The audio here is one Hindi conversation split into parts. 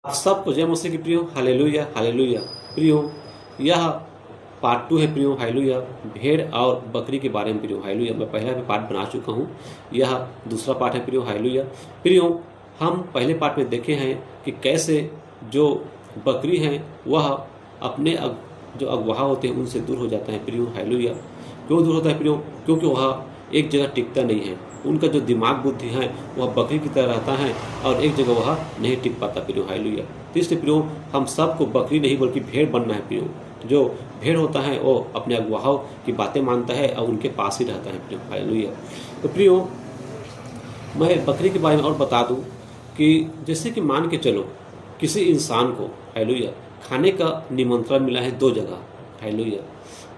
आप सबको जय मसीह की प्रियो, हालेलुया हालेलुया। प्रियो, यह पार्ट 2 है प्रियो, हालेलुया। भेड़ और बकरी के बारे में प्रियो, हालेलुया। मैं पहला भी पार्ट बना चुका हूँ, यह दूसरा पार्ट है प्रियो, हालेलुया। प्रियो, हम पहले पार्ट में देखे हैं कि कैसे जो बकरी हैं वह अपने जो अगुआ होते हैं उनसे दूर हो जाता है प्रियो, हालेलुया। क्यों दूर होता है प्रियो? क्योंकि वह एक जगह टिकता नहीं है। उनका जो दिमाग बुद्धि है वह बकरी की तरह रहता है और एक जगह वह नहीं टिक पाता प्रियो, हालेलुया। तो इसलिए प्रियो, हम सबको बकरी नहीं बल्कि भेड़ बनना है प्रियो। जो भेड़ होता है वो अपने अगुवाओं की बातें मानता है और उनके पास ही रहता है प्रियो, हालेलुया। तो प्रियो, मैं बकरी के बारे में और बता दूं कि जैसे कि मान के चलो किसी इंसान को, हालेलुया, खाने का निमंत्रण मिला है 2 जगह, हालेलुया,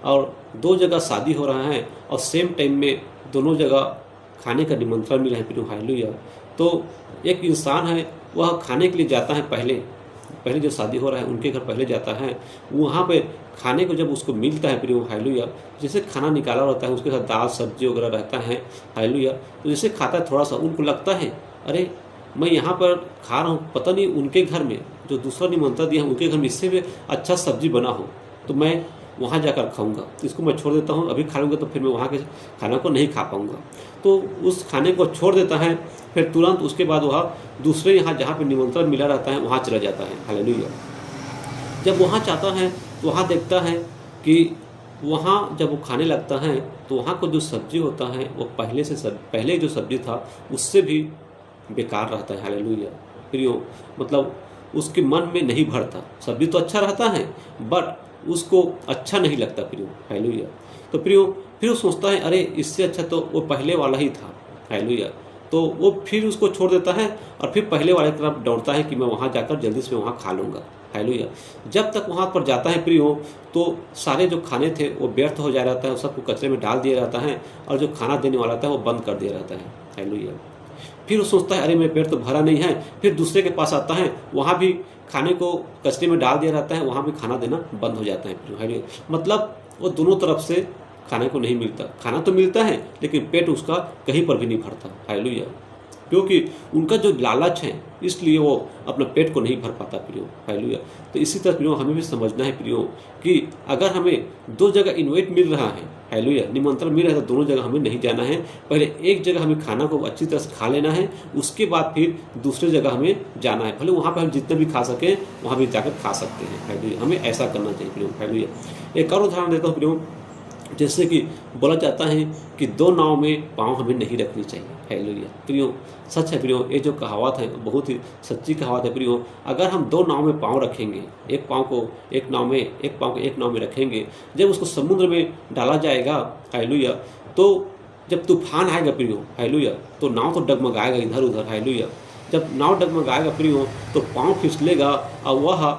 और 2 जगह शादी हो रहा है और सेम टाइम में दोनों जगह खाने का निमंत्रण मिला है प्रियो, हालेलुया। तो एक इंसान है वह खाने के लिए जाता है, पहले जो शादी हो रहा है उनके घर पहले जाता है। वहाँ पे खाने को जब उसको मिलता है प्रियो, हालेलुया, जैसे खाना निकाला रहता है उसके साथ दाल सब्जी वगैरह रहता है, हालेलुया। तो जैसे खाता है थोड़ा सा उनको लगता है अरे मैं यहाँ पर खा रहा हूँ, पता नहीं उनके घर में जो दूसरा निमंत्रण दिया है उनके घर में इससे भी अच्छा सब्जी बना हो तो मैं वहाँ जाकर खाऊंगा। इसको मैं छोड़ देता हूँ, अभी खा लूँगा तो फिर मैं वहाँ के खाना को नहीं खा पाऊँगा। तो उस खाने को छोड़ देता है, फिर तुरंत उसके बाद वह दूसरे यहाँ जहाँ पे निमंत्रण मिला रहता है वहाँ चला जाता है, हालेलुया। जब वहाँ जाता है तो वहाँ देखता है कि वहाँ जब वो खाने लगता है तो वहाँ को जो सब्जी होता है वो पहले जो सब्जी था उससे भी बेकार रहता है, हालेलुया। प्रियो, मतलब उसके मन में नहीं भरता। सब्जी तो अच्छा रहता है बट उसको अच्छा नहीं लगता प्रियो, हालेलुया। तो प्रियो, फिर वो सोचता है अरे इससे अच्छा तो वो पहले वाला ही था, हालेलुया। तो वो फिर उसको छोड़ देता है और फिर पहले वाले की तरफ दौड़ता है कि मैं वहाँ जाकर जल्दी से वहाँ खा लूँगा, हालेलुया। जब तक वहाँ पर जाता है प्रियो तो सारे जो खाने थे वो व्यर्थ हो जा रहता है, सबको कचरे में डाल दिया रहता है और जो खाना देने वाला था वो बंद कर दिया रहता है, हालेलुया। फिर वो सोचता है अरे मेरा पेट तो भरा नहीं है, फिर दूसरे के पास आता है, वहाँ भी खाने को कचरे में डाल दिया रहता है, वहाँ भी खाना देना बंद हो जाता है। मतलब वो दोनों तरफ से खाने को नहीं मिलता। खाना तो मिलता है लेकिन पेट उसका कहीं पर भी नहीं भरता, हालेलुया। क्योंकि उनका जो लालच है इसलिए वो अपना पेट को नहीं भर पाता प्रियो, हालेलुया। तो इसी तरह प्रियो हमें भी समझना है प्रियो कि अगर हमें 2 जगह इनवाइट मिल रहा है, हालेलुया, निमंत्रण मिल रहा है तो दोनों जगह हमें नहीं जाना है। पहले एक जगह हमें खाना को अच्छी तरह से खा लेना है, उसके बाद फिर दूसरी जगह हमें जाना है। भले वहाँ पर हम जितना भी खा सकें वहाँ भी जाकर खा सकते हैं, हालेलुया। हमें ऐसा करना चाहिए प्रियो, हालेलुया। एक और उदाहरण देता हूँ प्रियो, जैसे कि बोला जाता है कि 2 नाव में पाँव हमें नहीं रखनी चाहिए, हालेलुया। प्रियो, सच है प्रियो, ये जो कहावत है बहुत ही सच्ची कहावत है प्रियो। अगर हम 2 नाव में पाँव रखेंगे, एक पाँव को एक नाव में रखेंगे, जब उसको समुद्र में डाला जाएगा, हालेलुया, तो जब तूफान आएगा प्रियो, हालेलुया, तो नाव तो डगमगाएगा इधर उधर, हालेलुया। जब नाव डगमगाएगा प्रियो तो पाँव फिसलेगा और वह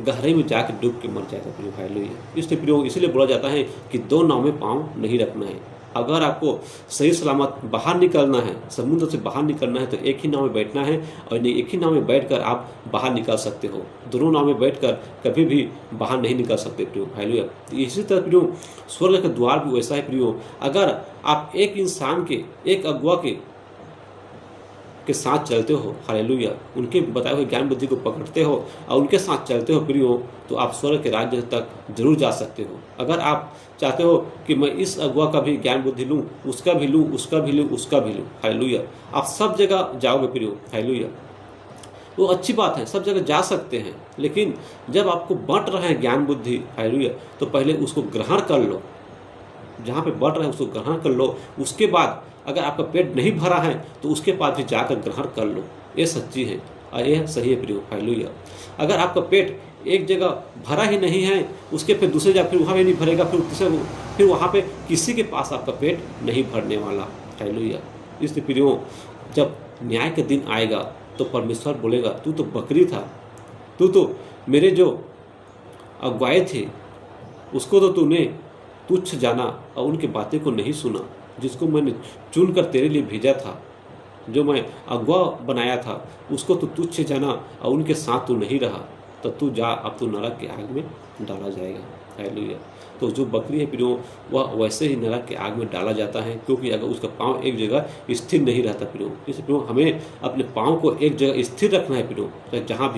गहरे में जाकर डूब के मर जाएगा प्रियो, हालेलुया। इसलिए प्रियो, इसीलिए बोला जाता है कि 2 नाव में पाँव नहीं रखना है। अगर आपको सही सलामत बाहर निकलना है, समुद्र से बाहर निकलना है, तो एक ही नाव में बैठना है और नहीं एक ही नाव में बैठकर आप बाहर निकल सकते हो। दोनों नाव में बैठकर कभी भी बाहर नहीं निकल सकते प्रियो, हालेलुया। इसी तरह प्रियो, स्वर्ग का द्वार भी वैसा है प्रियो। अगर आप एक इंसान के, एक अगुआ के साथ चलते हो, हालेलुया, उनके बताए हुए ज्ञान बुद्धि को पकड़ते हो और उनके साथ चलते हो प्रियो, तो आप स्वर्ग के राज्य तक जरूर जा सकते हो। अगर आप चाहते हो कि मैं इस अगुआ का भी ज्ञान बुद्धि लूँ, उसका भी लूँ, उसका भी लूँ, उसका भी लूँ, हालेलुया, आप सब जगह जाओगे प्रियो, हालेलुया। वो अच्छी बात है, सब जगह जा सकते हैं, लेकिन जब आपको बंट रहा है ज्ञान बुद्धि, हालेलुया, तो पहले उसको ग्रहण कर लो। जहाँ पे बढ़ रहा है उसको ग्रहण कर लो, उसके बाद अगर आपका पेट नहीं भरा है तो उसके बाद भी जाकर ग्रहण कर लो। ये सच्ची है और ये सही है प्रियो, हालेलुया। अगर आपका पेट एक जगह भरा ही नहीं है, उसके फिर दूसरे जगह फिर वहाँ भी नहीं भरेगा, फिर वहाँ पे किसी के पास आपका पेट नहीं भरने वाला, हालेलुया। इसलिए प्रियो, जब न्याय का दिन आएगा तो परमेश्वर बोलेगा तू तो बकरी था, तू तो मेरे जो अगुवाए थे उसको तो तूने तुच्छ जाना और उनकी बातें को नहीं सुना। जिसको मैंने चुनकर तेरे लिए भेजा था, जो मैं अगुआ बनाया था, उसको तो तुच्छ जाना और उनके साथ तू नहीं रहा, तो तू जा, अब तू नरक के आग में डाला जाएगा, हालेलुया। तो जो बकरी है प्रियो, वह वैसे ही नरक के आग में डाला जाता है, क्योंकि अगर उसका पाँव एक जगह स्थिर नहीं रहता प्रियो। इसलिए प्रियो, हमें अपने पाँव को एक जगह स्थिर रखना है प्रियो, जहाँ भी